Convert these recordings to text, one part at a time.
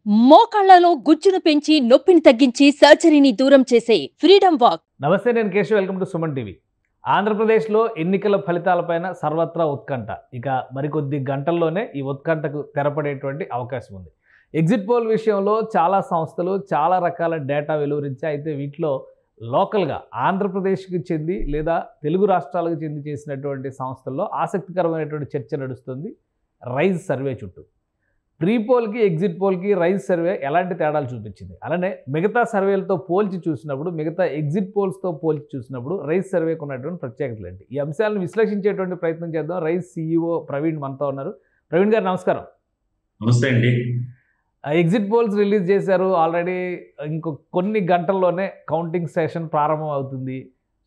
మోకాళ్లలో గుజ్జును పెంచి నొప్పిని తగ్గించి సర్జరీని దూరం చేసే ఫ్రీడమ్ వాక్. నమస్తే, నేను Keshav. Welcome to Suman TV. ఆంధ్రప్రదేశ్లో ఎన్నికల ఫలితాలపైన సర్వత్రా ఉత్కంఠ. ఇక మరికొద్ది గంటల్లోనే ఈ ఉత్కంఠకు తెరపడేటువంటి అవకాశం ఉంది. ఎగ్జిట్ పోల్ విషయంలో చాలా సంస్థలు చాలా రకాల డేటా వెలువరించాయి. అయితే వీటిలో లోకల్గా ఆంధ్రప్రదేశ్కి చెంది లేదా తెలుగు రాష్ట్రాలకు చెంది చేసినటువంటి సంస్థల్లో ఆసక్తికరమైనటువంటి చర్చ నడుస్తుంది రైజ్ సర్వే చుట్టూ. ప్రీ పోల్కి ఎగ్జిట్ పోల్కి రైజ్ సర్వే ఎలాంటి తేడాలు చూపించింది, అలానే మిగతా సర్వేలతో పోల్చి చూసినప్పుడు, మిగతా ఎగ్జిట్ పోల్స్తో పోల్చి చూసినప్పుడు రైజ్ సర్వేకు ఉన్నటువంటి ప్రత్యేకతలు ఏంటి? ఈ అంశాలను విశ్లేషించేటువంటి ప్రయత్నం చేద్దాం. రైజ్ CEO ప్రవీణ్ మనతో ఉన్నారు. ప్రవీణ్ గారు నమస్కారం. నమస్తే అండి. ఎగ్జిట్ పోల్స్ రిలీజ్ చేశారు ఆల్రెడీ. ఇంకో కొన్ని గంటల్లోనే కౌంటింగ్ సెషన్ ప్రారంభం అవుతుంది.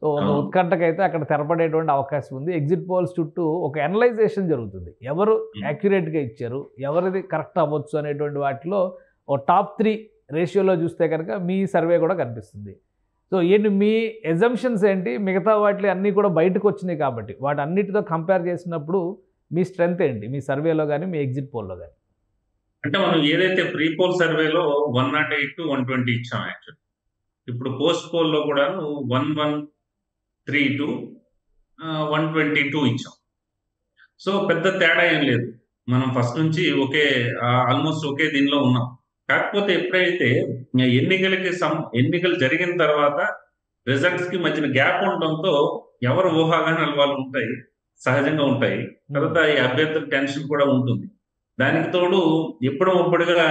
సో ఒక ఉత్కంఠకైతే అక్కడ తెరపడేటువంటి అవకాశం ఉంది. ఎగ్జిట్ పోల్స్ చుట్టూ ఒక అనలైజేషన్ జరుగుతుంది. ఎవరు యాక్యురేట్గా ఇచ్చారు, ఎవరిది కరెక్ట్ అవ్వచ్చు అనేటువంటి వాటిలో ఓ టాప్ 3 రేషియోలో చూస్తే కనుక మీ సర్వే కూడా కనిపిస్తుంది. సో ఏంటి మీ ఎజంప్షన్స్ ఏంటి? మిగతా వాటిలో అన్నీ కూడా బయటకు వచ్చినాయి కాబట్టి వాటి అన్నిటితో కంపేర్ చేసినప్పుడు మీ స్ట్రెంగ్త్ ఏంటి మీ సర్వేలో కానీ మీ ఎగ్జిట్ పోల్లో కానీ? అంటే మనం ఏదైతే ప్రీ పోల్ సర్వేలో 108 to 120 ఇచ్చాం. యాక్చువల్ ఇప్పుడు పోస్ట్ పోల్లో కూడా 1132 to 122 ఇచ్చాం. సో పెద్ద తేడా ఏం లేదు. మనం ఫస్ట్ నుంచి ఆల్మోస్ట్ ఒకే దీనిలో ఉన్నాం. కాకపోతే ఎప్పుడైతే ఎన్నికలు జరిగిన తర్వాత రిజల్ట్స్ కి మధ్యన గ్యాప్ ఉండడంతో ఎవరు ఊహాగానాలు వాళ్ళు ఉంటాయి, సహజంగా ఉంటాయి. తర్వాత ఈ అభ్యర్థుల టెన్షన్ కూడా ఉంటుంది. దానికి తోడు ఎప్పుడుగా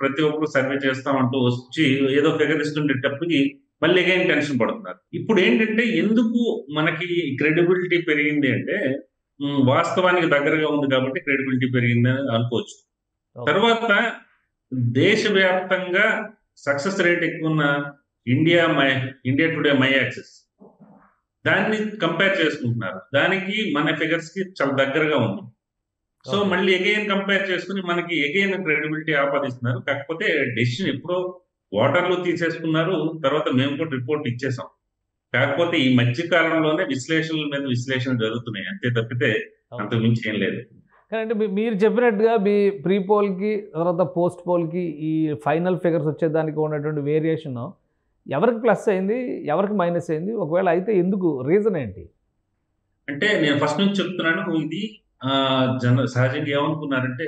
ప్రతి ఒక్కరు సర్వే చేస్తామంటూ వచ్చి ఏదో ఫిగర్ ఇస్తుండేటప్పటికి మళ్ళీ అగైన్ టెన్షన్ పడుతున్నారు. ఇప్పుడు ఏంటంటే ఎందుకు మనకి క్రెడిబిలిటీ పెరిగింది అంటే వాస్తవానికి దగ్గరగా ఉంది కాబట్టి క్రెడిబిలిటీ పెరిగింది అని అనుకోవచ్చు. తర్వాత దేశవ్యాప్తంగా సక్సెస్ రేట్ ఎక్కువ ఉన్న ఇండియా టుడే మై యాక్సెస్ దాన్ని కంపేర్ చేసుకుంటున్నారు. దానికి మన ఫిగర్స్ కి చాలా దగ్గరగా ఉంది. సో మళ్ళీ అగైన్ కంపేర్ చేసుకుని మనకి అగైన్ క్రెడిబిలిటీ ఆపాదిస్తున్నారు. కాకపోతే డెసిషన్ ఎప్పుడో ఓటర్లు తీసేసుకున్నారు. తర్వాత మేము కూడా రిపోర్ట్ ఇచ్చేసాం. కాకపోతే ఈ మధ్య కాలంలోనే విశ్లేషణల మీద విశ్లేషణ జరుగుతున్నాయి, అంతే తప్పితే అంతకు మించి ఏం లేదు. కానీ మీరు చెప్పినట్టుగా మీ ప్రీ పోల్కి తర్వాత పోస్ట్ పోల్కి ఈ ఫైనల్ ఫిగర్స్ వచ్చేదానికి ఉన్నటువంటి వేరియేషన్ ఎవరికి ప్లస్ అయింది, ఎవరికి మైనస్ అయింది? ఒకవేళ అయితే ఎందుకు, రీజన్ ఏంటి? అంటే నేను ఫస్ట్ నుంచి చెప్తున్నాను, ఇది సహజంగా ఏమనుకున్నారంటే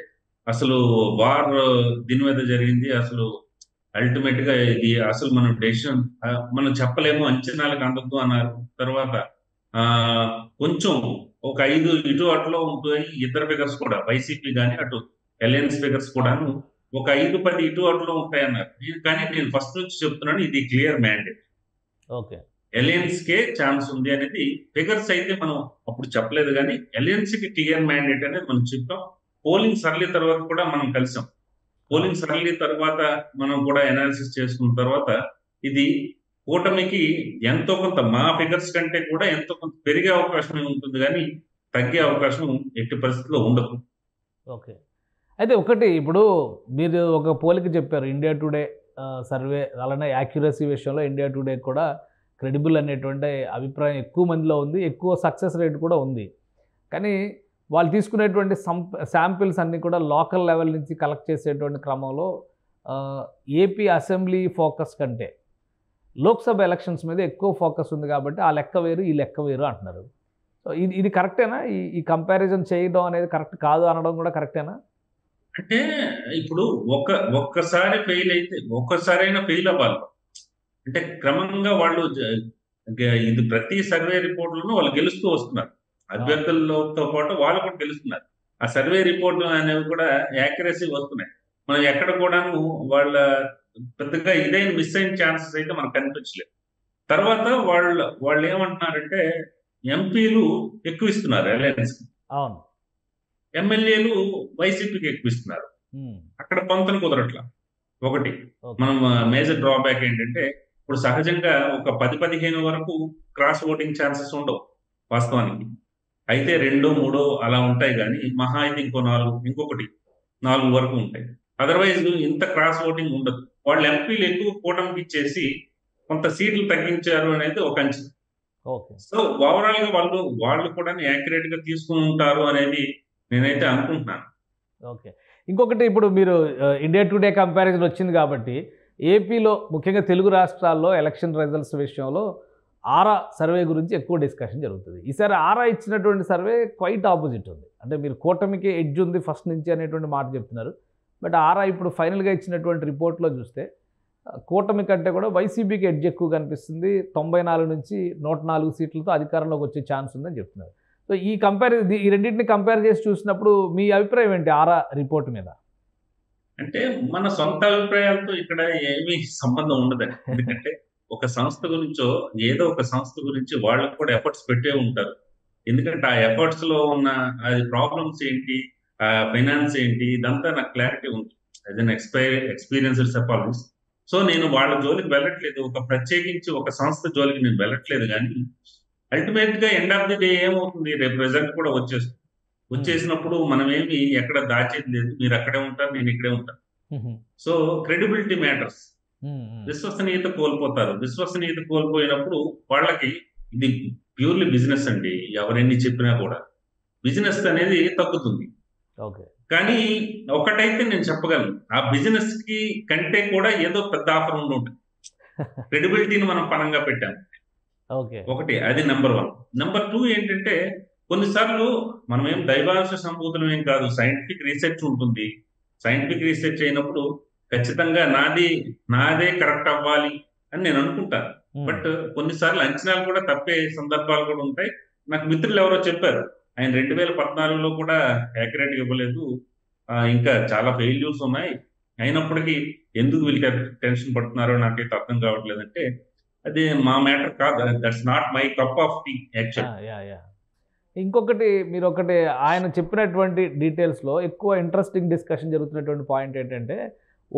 అసలు వార్ దీని మీద జరిగింది, అసలు అల్టిమేట్ గా ఇది అసలు మనం డెసిషన్ మనం చెప్పలేము, అంచనాలకు అందద్దు అన్నారు. తర్వాత కొంచెం ఒక 5 ఇటు అటులో ఉంటాయి ఇద్దరు ఫిగర్స్ కూడా, వైసీపీ కానీ అటు అలయన్స్ ఫిగర్స్ కూడాను ఒక 5-10 ఇటు అటులో ఉంటాయి అన్నారు. కానీ నేను ఫస్ట్ నుంచి చెప్తున్నాను, ఇది క్లియర్ మ్యాండేట్. ఓకే, అలయన్స్ కే ఛాన్స్ ఉంది అనేది ఫిగర్స్ అయితే మనం అప్పుడు చెప్పలేదు, కానీ అలయన్స్ కి క్లియర్ మ్యాండేట్ అనేది మనం చెప్పాం. పోలింగ్ సరళి తర్వాత కూడా మనం కలిసాం. పోలింగ్ సరళి తర్వాత మనం కూడా అనాలిసిస్ చేసుకున్న తర్వాత ఇది కూటమికి ఎంతో కొంత మా ఫిగర్స్ కంటే కూడా ఎంతో కొంత పెరిగే అవకాశం ఉంటుంది, కానీ తగ్గే అవకాశం ఎట్టి పరిస్థితుల్లో ఉండదు. ఓకే, అయితే ఒకటి ఇప్పుడు మీరు ఒక పోలిక చెప్పారు ఇండియా టుడే సర్వే, అలానే యాక్యురసీ విషయంలో ఇండియా టుడే కూడా క్రెడిబుల్ అనేటువంటి అభిప్రాయం ఎక్కువ మందిలో ఉంది, ఎక్కువ సక్సెస్ రేట్ కూడా ఉంది. కానీ వాళ్ళు తీసుకునేటువంటి శాంపిల్స్ అన్నీ కూడా లోకల్ లెవెల్ నుంచి కలెక్ట్ చేసేటువంటి క్రమంలో ఏపీ అసెంబ్లీ ఫోకస్ కంటే లోక్సభ ఎలక్షన్స్ మీద ఎక్కువ ఫోకస్ ఉంది కాబట్టి ఆ లెక్క వేరు ఈ లెక్క వేరు అంటున్నారు. సో ఇది కరెక్టేనా? ఈ కంపారిజన్ చేయడం అనేది కరెక్ట్ కాదు అనడం కూడా కరెక్టేనా? అంటే ఇప్పుడు ఒక్కసారి ఫెయిల్ అయితే ఒక్కసారైనా ఫెయిల్ అవ్వాలి. అంటే క్రమంగా వాళ్ళు ఇది ప్రతి సర్వే రిపోర్ట్లను వాళ్ళు గెలుస్తూ వస్తున్నారు. అభ్యర్థులతో పాటు వాళ్ళు కూడా గెలుస్తున్నారు. ఆ సర్వే రిపోర్ట్ అనేవి కూడా యాక్యురసీ వస్తున్నాయి. మనం ఎక్కడ కూడాను వాళ్ళ పెద్దగా ఇదైన మిస్ అయిన ఛాన్సెస్ అయితే మనకు కనిపించలేదు. తర్వాత వాళ్ళు ఏమంటున్నారంటే ఎంపీలు ఎక్కువ ఇస్తున్నారు అలయన్స్, అవును, ఎమ్మెల్యేలు వైసీపీకి ఎక్కువ ఇస్తున్నారు. అక్కడ పొంతన కుదరట్లా. ఒకటి మనం మేజర్ డ్రాబ్యాక్ ఏంటంటే ఇప్పుడు సహజంగా ఒక 10-15 వరకు క్రాస్ ఓటింగ్ ఛాన్సెస్ ఉండవు వాస్తవానికి. అయితే 2-3 అలా ఉంటాయి, కానీ మహా అయితే ఇంకొకటి 4 వరకు ఉంటాయి. అదర్వైజ్ ఇంత క్రాస్ ఓటింగ్ ఉండదు. వాళ్ళు ఎంపీలు ఎక్కువ కూటమికి ఇచ్చేసి కొంత సీట్లు తగ్గించారు అనేది ఒక అంచనా. సో ఓవరాల్ గా వాళ్ళు కూడా యాక్యురేట్ గా తీసుకుని ఉంటారు అనేది నేనైతే అనుకుంటున్నాను. ఓకే, ఇంకొకటి ఇప్పుడు మీరు ఇండియా టుడే కంపారిజన్ వచ్చింది కాబట్టి ఏపీలో ముఖ్యంగా తెలుగు రాష్ట్రాల్లో ఎలక్షన్ రిజల్ట్స్ విషయంలో ఆరా సర్వే గురించి ఎక్కువ డిస్కషన్ జరుగుతుంది. ఈసారి ఆరా ఇచ్చినటువంటి సర్వే క్వైట్ ఆపోజిట్ ఉంది. అంటే మీరు కూటమికి ఎడ్జ్ ఉంది ఫస్ట్ నుంచి అనేటువంటి మాట చెప్తున్నారు. బట్ ఆరా ఇప్పుడు ఫైనల్గా ఇచ్చినటువంటి రిపోర్ట్లో చూస్తే కూటమి కంటే కూడా వైసీపీకి ఎడ్జ్ ఎక్కువ కనిపిస్తుంది. 94 నుంచి 104 సీట్లతో అధికారంలోకి వచ్చే ఛాన్స్ ఉందని చెప్తున్నారు. సో ఈ రెండింటిని కంపేర్ చేసి చూసినప్పుడు మీ అభిప్రాయం ఏంటి ఆరా రిపోర్ట్ మీద? అంటే మన సొంత అభిప్రాయాలతో ఇక్కడ ఏమీ సంబంధం ఉండదండి. ఎందుకంటే ఒక సంస్థ గురించో ఏదో ఒక సంస్థ గురించి వాళ్ళకు కూడా ఎఫర్ట్స్ పెట్టే ఉంటారు. ఎందుకంటే ఆ ఎఫర్ట్స్ లో ఉన్న అది ప్రాబ్లమ్స్ ఏంటి, ఆ ఫైనాన్స్ ఏంటి, ఇదంతా నాకు క్లారిటీ ఉంది. As an experienced psephologist. So నేను వాళ్ళ జోలికి వెళ్ళట్లేదు, ఒక ప్రత్యేకించి ఒక సంస్థ జోలికి నేను వెళ్ళట్లేదు. కానీ అల్టిమేట్ గా ఎండ్ ఆఫ్ ది డే ఏమవుతుంది, రేపు రిజల్ట్ కూడా వచ్చేసినప్పుడు మనం ఏమి ఎక్కడ దాచేది లేదు. మీరు అక్కడే ఉంటారు, నేను ఇక్కడే ఉంటాను. So credibility matters. విశ్వసనీయత కోల్పోతారు. విశ్వసనీయత కోల్పోయినప్పుడు వాళ్ళకి ఇది ప్యూర్లీ బిజినెస్ అండి. ఎవరెన్ని చెప్పినా కూడా బిజినెస్ అనేది తగ్గుతుంది. కానీ ఒకటైతే నేను చెప్పగలను, ఆ బిజినెస్ కి కంటే కూడా ఏదో పెద్ద ఆఫర్ ఉండి ఉంటుంది. క్రెడిబిలిటీని మనం పనంగా పెట్టాము. ఒకటి అది నెంబర్ 1. నెంబర్ 2 ఏంటంటే కొన్నిసార్లు మనం ఏం దైవాంశ సంబోధనం ఏం కాదు, సైంటిఫిక్ రీసెర్చ్ ఉంటుంది. సైంటిఫిక్ రీసెర్చ్ అయినప్పుడు ఖచ్చితంగా నాదే కరెక్ట్ అవ్వాలి అని నేను అనుకుంటాను. బట్ కొన్నిసార్లు అంచనాలు కూడా తప్పే సందర్భాలు కూడా ఉంటాయి. నాకు మిత్రులు ఎవరో చెప్పారు, ఆయన 2014లో కూడా యాక్యురేట్ ఇవ్వలేదు, ఇంకా చాలా ఫెయిల్యూర్స్ ఉన్నాయి, అయినప్పటికీ ఎందుకు వీళ్ళకి టెన్షన్ పడుతున్నారో నాకైతే అర్థం కావట్లేదంటే అది మా మ్యాటర్ కాదు. That's not my cup of tea actual. ఇంకొకటి మీరు ఆయన చెప్పినటువంటి డీటెయిల్స్లో ఎక్కువ ఇంట్రెస్టింగ్ డిస్కషన్ జరుగుతున్నటువంటి పాయింట్ ఏంటంటే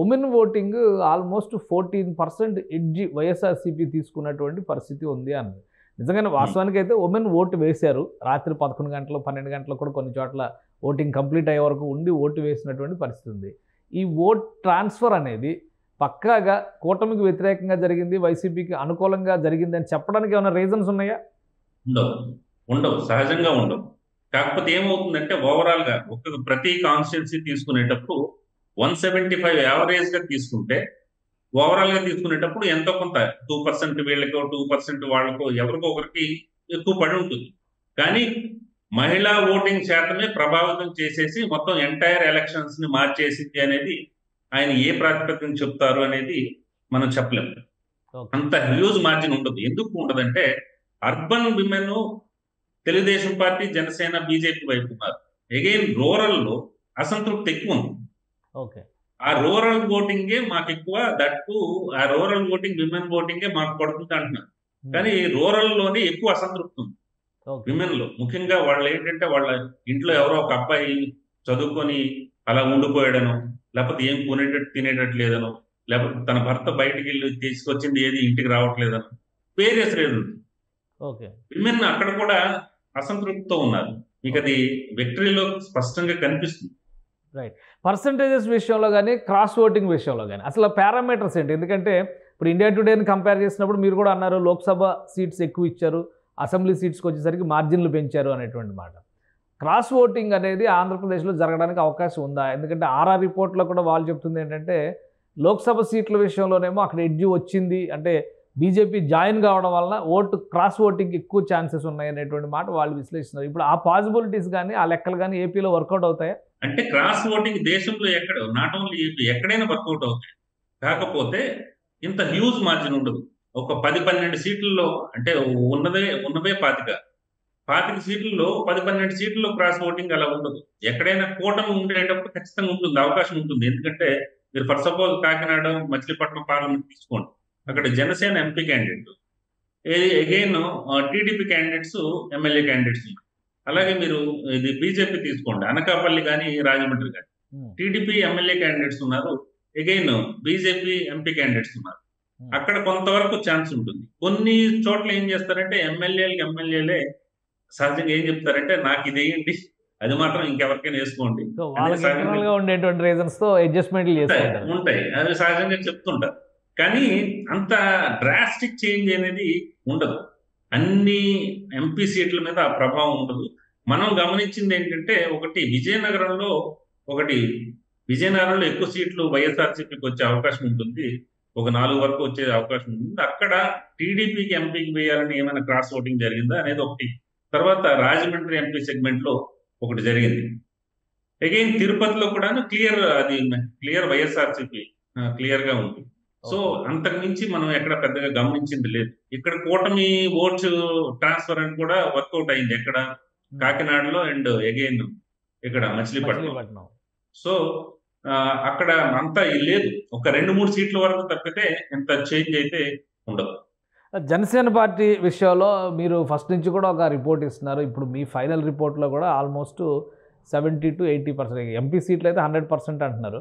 women voting almost 14% edge YSRCP తీసుకున్నటువంటి పరిస్థితి ఉంది అన్నది. నిజంగానే వాస్తవానికి అయితే ఉమెన్ ఓటు వేశారు. రాత్రి 11 గంటలు 12 గంటలు కూడా కొన్ని చోట్ల ఓటింగ్ కంప్లీట్ అయ్యే వరకు ఉండి ఓటు వేసినటువంటి పరిస్థితి ఉంది. ఈ ఓట్ ట్రాన్స్ఫర్ అనేది పక్కాగా కూటమికి వ్యతిరేకంగా జరిగింది, వైసీపీకి అనుకూలంగా జరిగింది అని చెప్పడానికి ఏమైనా రీజన్స్ ఉన్నాయా? ఉండవు, సహజంగా ఉండవు. కాకపోతే ఏమవుతుందంటే ఓవరాల్ గా ప్రతి కాన్స్టిట్యున్సీ తీసుకునేటప్పుడు 175 యావరేజ్ గా తీసుకుంటే ఓవరాల్ గా తీసుకునేటప్పుడు ఎంతో కొంత 2% వీళ్ళకో 2% వాళ్ళకో ఎవరికో ఒకరికి ఎక్కువ పడి ఉంటుంది. కానీ మహిళా ఓటింగ్ శాతమే ప్రభావితం చేసేసి మొత్తం ఎంటైర్ ఎలక్షన్స్ ని మార్చేసింది అనేది ఆయన ఏ ప్రాతిపదికన చెప్తారు అనేది మనం చెప్పలేము. అంత హ్యూజ్ మార్జిన్ ఉండదు. ఎందుకు ఉండదంటే urban women Telugu Desam party, Janasena, BJP వైపు ఉన్నారు. అగైన్ రూరల్ లో అసంతృప్తి ఎక్కువ ఉంది. ఆ రూరల్ ఓటింగే మాకు ఎక్కువ, దట్టు ఆ రూరల్ ఓటింగ్ విమెన్ ఓటింగే మాకు పడుతుంది అంటున్నారు. కానీ రూరల్ లోనే ఎక్కువ అసంతృప్తి ఉంది విమెన్ లో. ముఖ్యంగా వాళ్ళు ఏంటంటే వాళ్ళ ఇంట్లో ఎవరో ఒక అబ్బాయి చదువుకొని అలా ఉండిపోయాడనో, లేకపోతే ఏం కొనేటట్టు తినేటట్టు లేదనో, లేకపోతే తన భర్త బయటికి వెళ్ళి తీసుకొచ్చింది ఏది ఇంటికి రావట్లేదనో, వేరియస్ రీజన్స్. విమెన్ అక్కడ కూడా అసంతృప్తితో ఉన్నారు. మీకు అది విక్టరీలో స్పష్టంగా కనిపిస్తుంది. రైట్. పర్సంటేజెస్ విషయంలో కానీ క్రాస్ ఓటింగ్ విషయంలో కానీ అసలు పారామీటర్స్ ఏంటి? ఎందుకంటే ఇప్పుడు ఇండియా టుడేని కంపేర్ చేసినప్పుడు మీరు కూడా అన్నారు లోక్సభ సీట్స్ ఎక్కువ ఇచ్చారు, అసెంబ్లీ సీట్స్కి వచ్చేసరికి మార్జిన్లు పెంచారు అనేటువంటి మాట. క్రాస్ ఓటింగ్ అనేది ఆంధ్రప్రదేశ్లో జరగడానికి అవకాశం ఉందా? ఎందుకంటే ఆర్ఆర్ రిపోర్ట్లో కూడా వాళ్ళు చెప్తుంది ఏంటంటే లోక్సభ సీట్ల విషయంలోనేమో అక్కడ ఎడ్జి వచ్చింది, అంటే బీజేపీ జాయిన్ కావడం వలన క్రాస్ ఓటింగ్ ఎక్కువ ఛాన్సెస్ ఉన్నాయి అనేటువంటి మాట వాళ్ళు విశ్లేషిస్తున్నారు. ఇప్పుడు ఆ పాసిబిలిటీస్ కానీ ఆ లెక్కలు కానీ ఏపీలో వర్కౌట్ అవుతాయా? అంటే క్రాస్ ఓటింగ్ దేశంలో ఎక్కడ, నాట్ ఓన్లీ ఏపీ, ఎక్కడైనా వర్కౌట్ అవుతాయి. కాకపోతే ఇంత హ్యూజ్ మార్జిన్ ఉండదు. ఒక 10-12 సీట్లలో, అంటే ఉన్నవే 25 సీట్లలో 10-12 సీట్లలో క్రాస్ ఓటింగ్ అలా ఉండదు. ఎక్కడైనా కూటమి ఉండేటప్పుడు ఖచ్చితంగా ఉంటుంది, అవకాశం ఉంటుంది. ఎందుకంటే మీరు for suppose Kakinada, Machilipatnam parliament తీసుకోండి, అక్కడ Janasena MP candidate, again TDP candidates, MLA candidates ఉన్నారు. అలాగే మీరు ఇది బీజేపీ తీసుకోండి, అనకాపల్లి కానీ రాజమండ్రి కానీ టీడీపీ ఎమ్మెల్యే క్యాండిడేట్స్ ఉన్నారు, అగైన్ బీజేపీ ఎంపీ క్యాండిడేట్స్ ఉన్నారు. అక్కడ కొంతవరకు ఛాన్స్ ఉంటుంది. కొన్ని చోట్ల ఏం చేస్తారంటే ఎమ్మెల్యేలే సహజంగా ఏం చెప్తారంటే నాకు ఇది వేయండి, అది మాత్రం ఇంకెవరికైనా వేసుకోండి ఉంటాయి, అది సహజంగా చెప్తుంటారు. కానీ అంత డ్రాస్టిక్ చేంజ్ అనేది ఉండదు. అన్ని ఎంపీ సీట్ల మీద ఆ ప్రభావం ఉండదు. మనం గమనించింది ఏంటంటే ఒకటి విజయనగరంలో ఒకటి విజయనగరంలో ఎక్కువ సీట్లు వైఎస్ఆర్సీపీకి వచ్చే అవకాశం ఉంటుంది. ఒక 4 వరకు వచ్చే అవకాశం ఉంటుంది. అక్కడ టీడీపీకి ఎంపీకి వేయాలని ఏమైనా క్రాస్ ఓటింగ్ జరిగిందా అనేది ఒకటి. తర్వాత రాజమండ్రి ఎంపీ సెగ్మెంట్ లో ఒకటి జరిగింది. అగైన్ తిరుపతిలో కూడా క్లియర్ వైఎస్ఆర్సీపీ క్లియర్ గా ఉంది. సో అంతకు మించి మనం ఎక్కడ పెద్దగా గమనించింది లేదు. ఇక్కడ కూటమి ఓట్స్ ట్రాన్స్ఫర్ అని కూడా వర్కౌట్ అయింది. ఎక్కడ కాకినాడలో అండ్ అగైన్ ఇక్కడ మచిలీపట్నం. సో అక్కడ అంతా లేదు. ఒక 2-3 సీట్ల వరకు తప్పితే ఎంత చేంజ్ అయితే ఉండదు. జనసేన పార్టీ విషయంలో మీరు ఫస్ట్ నుంచి కూడా ఒక రిపోర్ట్ ఇస్తున్నారు. ఇప్పుడు మీ ఫైనల్ రిపోర్ట్లో కూడా ఆల్మోస్ట్ 70 to 80%, ఎంపీ సీట్లు అయితే 100% అంటున్నారు.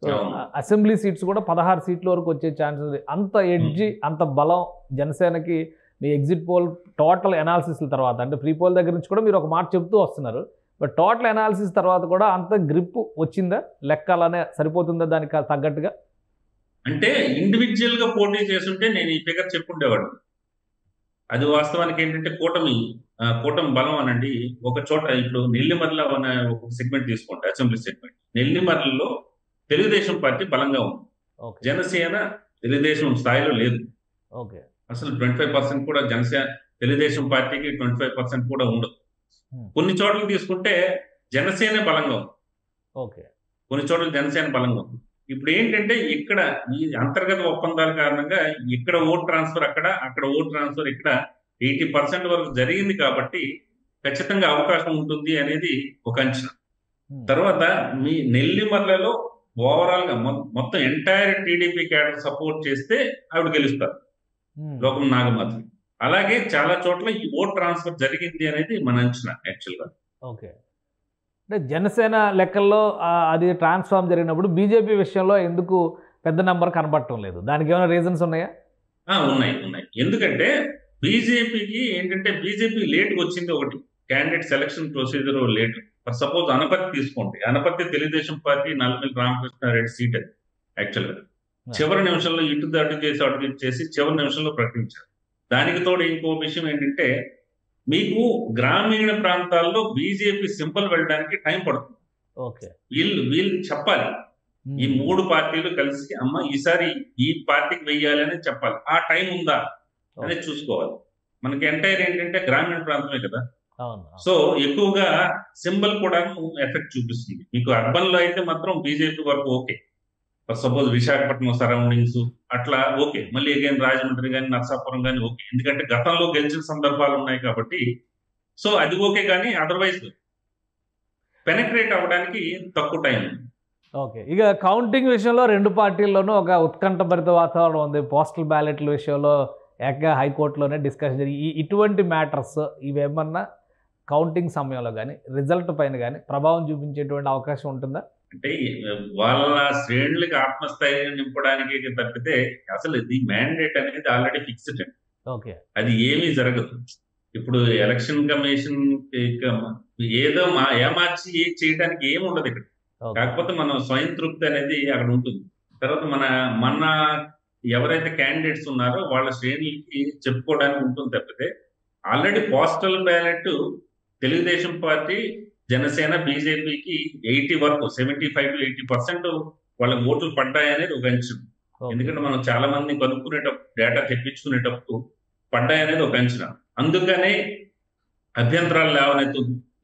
సో అసెంబ్లీ సీట్స్ కూడా 16 సీట్ల వరకు వచ్చే ఛాన్సెస్ ఉంది. అంత ఎడ్జి, అంత బలం జనసేనకి మీ ఎగ్జిట్ పోల్ టోటల్ ఎనాలిసిస్ల తర్వాత, అంటే ప్రీ పోల్ దగ్గర నుంచి కూడా మీరు ఒక మాట చెప్తూ వస్తున్నారు, బట్ టోటల్ ఎనాలిసిస్ తర్వాత కూడా అంత గ్రిప్ వచ్చిందా? లెక్క అలానే సరిపోతుందా దానికి తగ్గట్టుగా? అంటే ఇండివిజువల్ గా పోటీ చేస్తుంటే నేను ఈ ఫిగర్ చెప్పుండేవాడు. అది వాస్తవానికి ఏంటంటే కూటమి బలం అనండి. ఒక చోట ఇప్పుడు నెల్లిమర్ల అనే ఒక సెగ్మెంట్ తీసుకోండి, అసెంబ్లీ సెగ్మెంట్. నెల్లిమర్లలో తెలుగుదేశం పార్టీ బలంగా ఉంది. జనసేన తెలుగుదేశం స్థాయిలో లేదు. అసలు 25% కూడా తెలుగుదేశం పార్టీకి 25% కూడా ఉండదు. కొన్ని చోట్ల తీసుకుంటే జనసేన బలంగా ఉంది. కొన్ని చోట్ల జనసేన బలంగా ఉంది. ఇప్పుడు ఏంటంటే ఇక్కడ ఈ అంతర్గత ఒప్పందాల కారణంగా ఇక్కడ ఓట్ ట్రాన్స్ఫర్ అక్కడ ఓట్ ట్రాన్స్ఫర్ ఇక్కడ 80% వరకు జరిగింది కాబట్టి ఖచ్చితంగా అవకాశం ఉంటుంది అనేది ఒక అంచనా. తర్వాత మీ నెల్లిమర్లలో ఓవరాల్ గా మొత్తం ఎంటైర్ టీడీపీ క్యాడర్ సపోర్ట్ చేస్తే ఆవిడ గెలుస్తారు, లోకం నాగమాధవి. అలాగే చాలా చోట్ల ఈ ఓట్ ట్రాన్స్ఫర్ జరిగింది అనేది మన అంచనా యాక్చువల్గా. అంటే జనసేన లెక్కల్లో అది ట్రాన్స్ఫార్మ్ జరిగినప్పుడు బీజేపీ విషయంలో ఎందుకు పెద్ద నెంబర్ కనబడటం లేదు? దానికి ఏమైనా రీజన్స్ ఉన్నాయా? ఉన్నాయి. ఎందుకంటే బీజేపీకి ఏంటంటే బీజేపీ లేట్గా వచ్చింది ఒకటి, candidate selection procedure late. Suppose Anaparthi తీసుకోండి. అనపర్తి తెలుగుదేశం పార్టీ నల్లమిల్లి రామకృష్ణారెడ్డి సీట్ అది యాక్చువల్గా. చివరి నిమిషంలో ఇటు చేసి చివరి నిమిషంలో ప్రకటించారు. దానికి తోడు ఇంకో విషయం ఏంటంటే మీకు గ్రామీణ ప్రాంతాల్లో బీజేపీ సింబల్ వెళ్ళడానికి టైం పడుతుంది. వీళ్ళు చెప్పాలి, ఈ 3 పార్టీలు కలిసి అమ్మ ఈసారి ఈ పార్టీకి వెయ్యాలి అని చెప్పాలి. ఆ టైం ఉందా అనేది చూసుకోవాలి. మనకి ఎంటైర్ ఏంటంటే గ్రామీణ ప్రాంతమే కదా. సో ఎక్కువగా సింబల్ కూడా ఎఫెక్ట్ చూపిస్తుంది. మీకు అర్బన్ లో అయితే మాత్రం బీజేపీ వరకు ఓకే. సపోజ్ విశాఖపట్నం సరౌండింగ్స్ అట్లా ఓకే. మళ్ళీ అగైన్ రాజమండ్రి కానీ నర్సాపురం కానీ ఓకే, ఎందుకంటే గతంలో గెలిచిన సందర్భాలు ఉన్నాయి కాబట్టి. సో అది ఓకే, కానీ అదర్వైజ్ పెనట్రేట్ అవ్వడానికి తక్కువ టైం. ఇక కౌంటింగ్ విషయంలో 2 పార్టీల్లోనూ ఒక ఉత్కంఠభరిత వాతావరణం ఉంది. పోస్టల్ బ్యాలెట్ల విషయంలో ఏకంగా హైకోర్టులోనే డిస్కషన్ జరిగి ఇటువంటి మ్యాటర్స్ ఇవేమన్నా కౌంటింగ్ సమయంలో కానీ రిజల్ట్ పైన కానీ ప్రభావం చూపించేటువంటి అవకాశం ఉంటుందా? అంటే వాళ్ళ శ్రేణులకి ఆత్మస్థైర్యం నింపడానికి తప్పితే అసలు ఇది మ్యాండేట్ అనేది ఆల్రెడీ ఫిక్స్డ్. అది ఏమీ జరగదు. ఇప్పుడు ఎలక్షన్ కమిషన్ ఏదో ఏమార్చి చేయడానికి ఏమి ఉండదు ఇక్కడ. కాకపోతే మనం స్వయం తృప్తి అనేది అక్కడ ఉంటుంది. తర్వాత మన ఎవరైతే క్యాండిడేట్స్ ఉన్నారో వాళ్ళ శ్రేణులకి చెప్పుకోవడానికి ఉంటుంది తప్పితే already postal ballot Telugu Desam party, Janasena, బీజేపీకి 80 వరకు 75 to 80% వాళ్ళకి ఓట్లు పడ్డాయనేది ఒక అంచనా. ఎందుకంటే మనం చాలా మంది కనుక్కునేటప్పుడు డేటా తెప్పించుకునేటప్పుడు పడ్డాయనేది ఒక అంచనా. అందుకనే అభ్యంతరాలు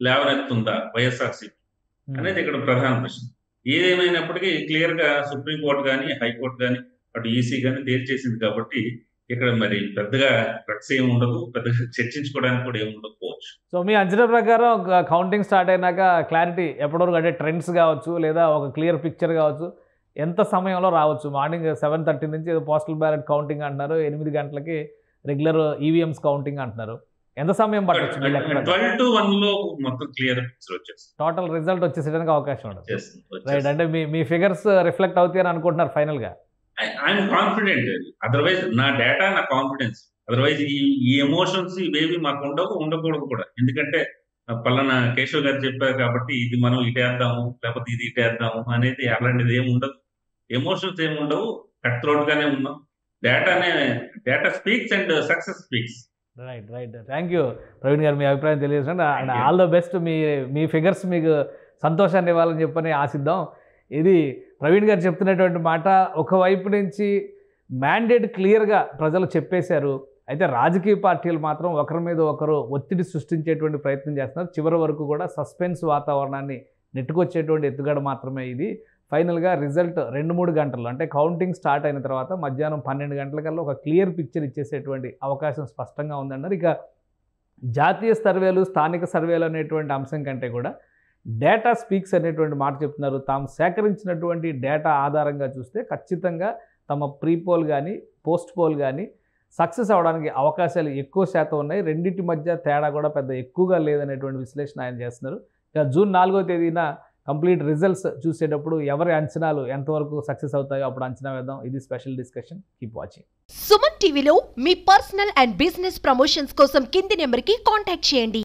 లేవనెత్తుందా వైఎస్ఆర్సీపీ అనేది ఇక్కడ ప్రధాన ప్రశ్న. ఏదేమైనప్పటికీ క్లియర్ గా సుప్రీంకోర్టు కానీ హైకోర్టు కానీ అటు ఈసీ కానీ తేల్చేసింది కాబట్టి ఇక్కడ మరి పెద్దగా రక్స్ ఏమి ఉండదు, పెద్దగా చర్చించుకోవడానికి కూడా ఏమి ఉండకపోవచ్చు. సో మీ అంచనా ప్రకారం కౌంటింగ్ స్టార్ట్ అయినాక క్లారిటీ ఎప్పటివరకు, అంటే ట్రెండ్స్ కావచ్చు లేదా ఒక క్లియర్ పిక్చర్ కావచ్చు, ఎంత సమయంలో రావచ్చు? మార్నింగ్ 7:30 నుంచి పోస్టల్ బ్యాలెట్ కౌంటింగ్ అంటున్నారు, 8 గంటలకి రెగ్యులర్ ఈవీఎంస్ కౌంటింగ్ అంటున్నారు. ఎంత సమయం పట్టొచ్చు? 12 to 1 లో మొత్తం క్లియర్ పిక్చర్ వచ్చేస్తుంది, టోటల్ రిజల్ట్ వచ్చేసేయడానికి అవకాశం ఉంటుంది. రైట్, అంటే మీ ఫిగర్స్ రిఫ్లెక్ట్ అవుతాయని అనుకుంటున్నారు ఫైనల్ గా? I'm confident. అదర్వైజ్ నా డేటా, నా కాన్ఫిడెన్స్. అదర్వైజ్ ఈ ఎమోషన్స్ ఇవేవి మాకు ఉండకూడదు కూడా. ఎందుకంటే పలానా కేశవ్ గారు చెప్పారు కాబట్టి ఇది మనం ఇటేద్దాము లేకపోతే ఇది ఇటేద్దాము అనేది అలాంటిది ఏమి ఉండదు. ఎమోషన్స్ ఏమి ఉండవు, కట్ త్రోట్ గానే ఉన్నాం. Data speaks and success speaks. Right. Thank you Praveen గారు, మీ అభిప్రాయం తెలియజేయండి. And all the best. Me figures మీకు సంతోషాన్ని ఇవ్వాలని చెప్పని ఆశిద్దాం. ఇది ప్రవీణ్ గారు చెప్తున్నటువంటి మాట. ఒకవైపు నుంచి మ్యాండేట్ క్లియర్గా ప్రజలు చెప్పేశారు, అయితే రాజకీయ పార్టీలు మాత్రం ఒకరి మీద ఒకరు ఒత్తిడి సృష్టించేటువంటి ప్రయత్నం చేస్తున్నారు. చివరి వరకు కూడా సస్పెన్స్ వాతావరణాన్ని నెట్టుకొచ్చేటువంటి ఎత్తుగడ మాత్రమే ఇది. ఫైనల్గా రిజల్ట్ 2-3 గంటలు అంటే కౌంటింగ్ స్టార్ట్ అయిన తర్వాత మధ్యాహ్నం 12 గంటలకల్లా ఒక క్లియర్ పిక్చర్ ఇచ్చేసేటువంటి అవకాశం స్పష్టంగా ఉందన్నారు. ఇక జాతీయ సర్వేలు, స్థానిక సర్వేలు అనేటువంటి అంశం కంటే కూడా డేటా స్పీక్స్ అనేటువంటి మాట చెప్తున్నారు. తాము సేకరించినటువంటి డేటా ఆధారంగా చూస్తే ఖచ్చితంగా తమ ప్రీ పోల్ కానీ పోస్ట్ పోల్ కానీ సక్సెస్ అవడానికి అవకాశాలు ఎక్కువ శాతం ఉన్నాయి. రెండింటి మధ్య తేడా కూడా పెద్ద ఎక్కువగా లేదనేటువంటి విశ్లేషణ ఆయన చేస్తున్నారు. ఇక జూన్ 4వ తేదీన కంప్లీట్ రిజల్ట్స్ చూసేటప్పుడు ఎవరి అంచనాలు ఎంతవరకు సక్సెస్ అవుతాయో అప్పుడు అంచనా వేద్దాం. ఇది special discussion. Keep watching. Suman టీవీలో మీ పర్సనల్ అండ్ బిజినెస్ ప్రమోషన్స్ కోసం కింది నెంబర్కి కాంటాక్ట్ చేయండి.